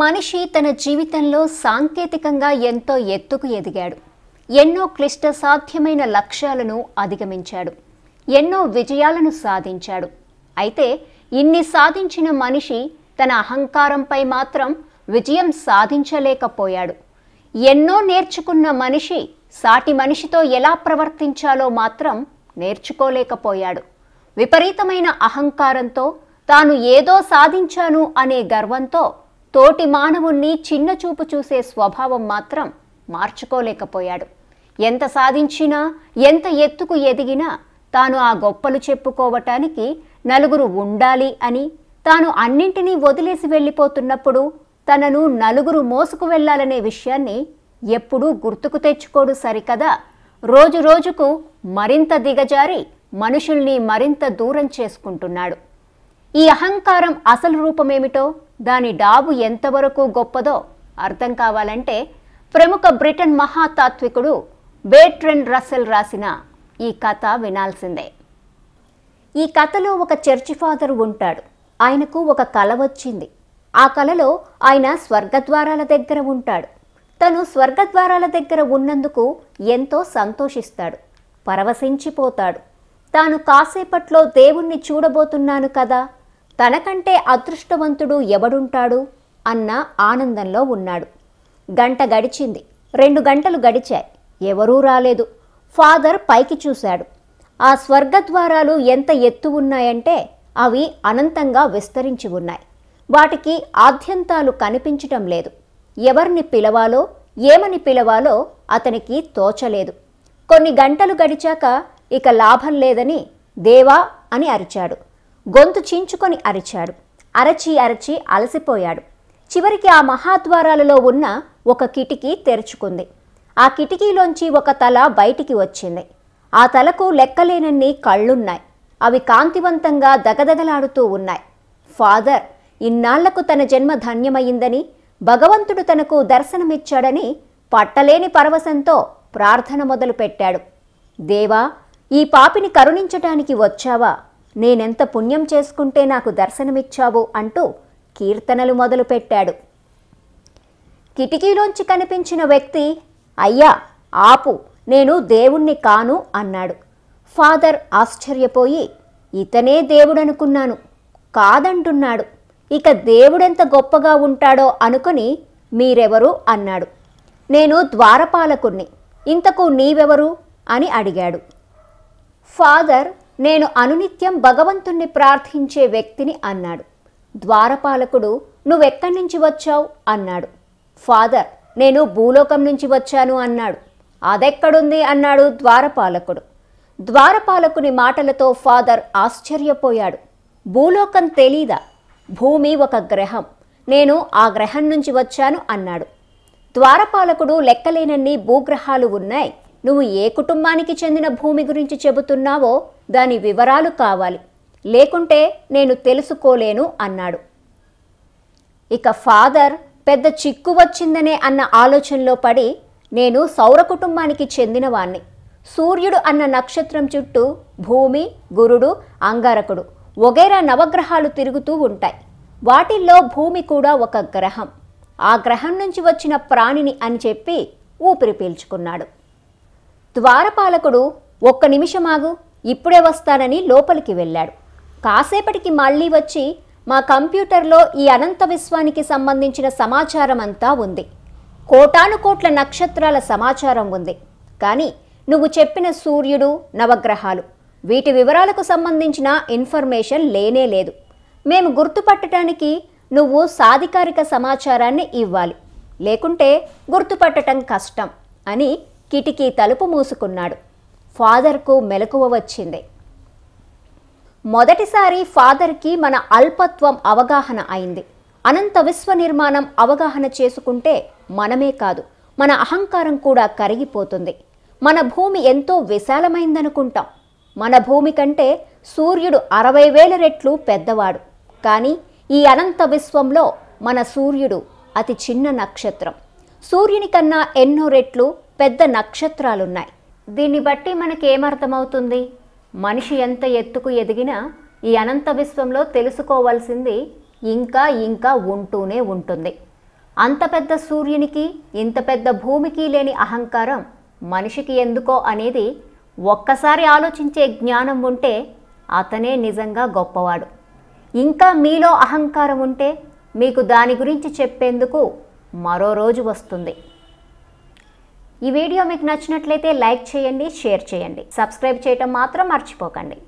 మనిషి తన జీవితంలో సాంకేతికంగా ఎంతో ఎత్తుకు ఎదిగాడు. ఎన్నో క్లిష్ట సాధ్యమైన లక్ష్యాలను అధిగమించాడు. ఎన్నో విజయాలను సాధించాడు. అయితే ఇన్ని సాధించిన మనిషి తన అహంకారంపై మాత్రం విజయం సాధించలేకపోయాడు. ఎన్నో నేర్చుకున్న మనిషి సాటి మనిషితో ఎలా ప్రవర్తించాలో మాత్రం నేర్చుకోలేకపోయాడు. విపరీతమైన అహంకారంతో తాను ఏదో సాధించాను అనే గర్వంతో తోటి మానవుణ్ణి చిన్నచూపు చూసే స్వభావం మాత్రం మార్చుకోలేకపోయాడు. ఎంత సాధించినా, ఎంత ఎత్తుకు ఎదిగినా తాను ఆ గొప్పలు చెప్పుకోవటానికి నలుగురు ఉండాలి అని, తాను అన్నింటినీ వదిలేసి వెళ్ళిపోతున్నప్పుడు తనను నలుగురు మోసుకు వెళ్లాలనే విషయాన్ని ఎప్పుడూ గుర్తుకు తెచ్చుకోడు సరికదా, రోజు రోజుకు మరింత దిగజారి మనుషుల్ని మరింత దూరం చేసుకుంటున్నాడు. ఈ అహంకారం అసలు రూపమేమిటో, దాని డాబు ఎంతవరకు గొప్పదో అర్థం కావాలంటే ప్రముఖ బ్రిటన్ మహాతాత్వికుడు బెర్ట్రాండ్ రస్సెల్ రాసిన ఈ కథ వినాల్సిందే. ఈ కథలో ఒక చర్చి ఫాదర్ ఉంటాడు. ఆయనకు ఒక కల వచ్చింది. ఆ కలలో ఆయన స్వర్గద్వారాల దగ్గర ఉంటాడు. తను స్వర్గద్వారాల దగ్గర ఉన్నందుకు ఎంతో సంతోషిస్తాడు, పరవశించిపోతాడు. తాను కాసేపట్లో దేవుణ్ణి చూడబోతున్నాను కదా, తనకంటే అదృష్టవంతుడు ఎవడుంటాడు అన్న ఆనందంలో ఉన్నాడు. గంట గడిచింది, 2 గంటలు గడిచాయి. ఎవరూ రాలేదు. ఫాదర్ పైకి చూశాడు. ఆ స్వర్గద్వారాలు ఎంత ఎత్తు ఉన్నాయంటే అవి అనంతంగా విస్తరించి ఉన్నాయి. వాటికి ఆద్యంతాలు కనిపించటం లేదు. ఎవరిని పిలవాలో, ఏమని పిలవాలో అతనికి తోచలేదు. కొన్ని గంటలు గడిచాక ఇక లాభం లేదని దేవా అని అరిచాడు. గొంతు చించుకొని అరిచాడు. అరచి అరచి అలసిపోయాడు. చివరికి ఆ మహాద్వారాలలో ఉన్న ఒక కిటికీ తెరుచుకుంది. ఆ కిటికీలోంచి ఒక తల బయటికి వచ్చింది. ఆ తలకు లెక్కలేనన్ని కళ్ళున్నాయి. అవి కాంతివంతంగా దగదగలాడుతూ ఉన్నాయి. ఫాదర్ ఇన్నాళ్లకు తన జన్మ ధన్యమయ్యిందని, భగవంతుడు తనకు దర్శనమిచ్చాడని పట్టలేని పరవశంతో ప్రార్థన మొదలుపెట్టాడు. దేవా, ఈ పాపిని కరుణించటానికి వచ్చావా? నేనెంత పుణ్యం చేసుకుంటే నాకు దర్శనమిచ్చావు అంటూ కీర్తనలు మొదలుపెట్టాడు. కిటికీలోంచి కనిపించిన వ్యక్తి, అయ్యా ఆపు, నేను దేవుణ్ణి కాను అన్నాడు. ఫాదర్ ఆశ్చర్యపోయి, ఇతనే దేవుడనుకున్నాను, కాదంటున్నాడు. ఇక దేవుడెంత గొప్పగా ఉంటాడో అనుకుని మీరెవరు అన్నాడు. నేను ద్వారపాలకుణ్ణి, ఇంతకు నీవెవరు అని అడిగాడు. ఫాదర్, నేను అనునిత్యం భగవంతుణ్ణి ప్రార్థించే వ్యక్తిని అన్నాడు. ద్వారపాలకుడు, నువ్వెక్కడి నుంచి వచ్చావు అన్నాడు. ఫాదర్, నేను భూలోకం నుంచి వచ్చాను అన్నాడు. అదెక్కడుంది అన్నాడు ద్వారపాలకుడు. ద్వారపాలకుని మాటలతో ఫాదర్ ఆశ్చర్యపోయాడు. భూలోకం తెలీదా? భూమి ఒక గ్రహం, నేను ఆ గ్రహం నుంచి వచ్చాను అన్నాడు. ద్వారపాలకుడు, లెక్కలేనన్ని భూగ్రహాలు ఉన్నాయి. నువ్వు ఏ కుటుంబానికి చెందిన భూమి గురించి చెబుతున్నావో దాని వివరాలు కావాలి, లేకుంటే నేను తెలుసుకోలేను అన్నాడు. ఇక ఫాదర్ పెద్ద చిక్కు వచ్చిందనే అన్న ఆలోచనలో పడి, నేను సౌర కుటుంబానికి చెందినవాణ్ణి. సూర్యుడు అన్న నక్షత్రం చుట్టూ భూమి, గురుడు, అంగారకుడు వగైరా నవగ్రహాలు తిరుగుతూ ఉంటాయి. వాటిల్లో భూమి కూడా ఒక గ్రహం. ఆ గ్రహం నుంచి వచ్చిన ప్రాణిని అని చెప్పి ఊపిరి పీల్చుకున్నాడు. ద్వారపాలకుడు, ఒక్క నిమిషమాగు, ఇప్పుడే వస్తానని లోపలికి వెళ్ళాడు. కాసేపటికి మళ్ళీ వచ్చి, మా కంప్యూటర్లో ఈ అనంత విశ్వానికి సంబంధించిన సమాచారం అంతా ఉంది. కోటాను కోట్ల నక్షత్రాల సమాచారం ఉంది. కానీ నువ్వు చెప్పిన సూర్యుడు, నవగ్రహాలు, వీటి వివరాలకు సంబంధించిన ఇన్ఫర్మేషన్ లేనే లేదు. మేము గుర్తుపట్టడానికి నువ్వు సాధికారిక సమాచారాన్ని ఇవ్వాలి, లేకుంటే గుర్తుపట్టడం కష్టం అని కిటికీ తలుపు మూసుకున్నాడు. ఫాదర్కు మెలకువ వచ్చింది. మొదటిసారి ఫాదర్కి మన అల్పత్వం అవగాహన అయింది. అనంత విశ్వ నిర్మాణం అవగాహన చేసుకుంటే మనమే కాదు, మన అహంకారం కూడా కరిగిపోతుంది. మన భూమి ఎంతో విశాలమైందనుకుంటాం. మన భూమి కంటే సూర్యుడు 60,000 రెట్లు పెద్దవాడు. కానీ ఈ అనంత విశ్వంలో మన సూర్యుడు అతి చిన్న నక్షత్రం. సూర్యుని కన్నా ఎన్నో రెట్లు పెద్ద నక్షత్రాలున్నాయి. దీన్ని బట్టి మనకేమర్థమవుతుంది? మనిషి ఎంత ఎత్తుకు ఎదిగినా ఈ అనంత విశ్వంలో తెలుసుకోవాల్సింది ఇంకా ఇంకా ఉంటూనే ఉంటుంది. అంత పెద్ద సూర్యునికి ఇంత పెద్ద భూమికి లేని అహంకారం మనిషికి ఎందుకో అనేది ఒక్కసారి ఆలోచించే జ్ఞానం ఉంటే అతనే నిజంగా గొప్పవాడు. ఇంకా మీలో అహంకారం ఉంటే మీకు దాని గురించి చెప్పేందుకు మరో రోజు వస్తుంది. ఈ వీడియో మీకు నచ్చినట్లయితే లైక్ చేయండి, షేర్ చేయండి, సబ్స్క్రైబ్ చేయటం మాత్రం మర్చిపోకండి.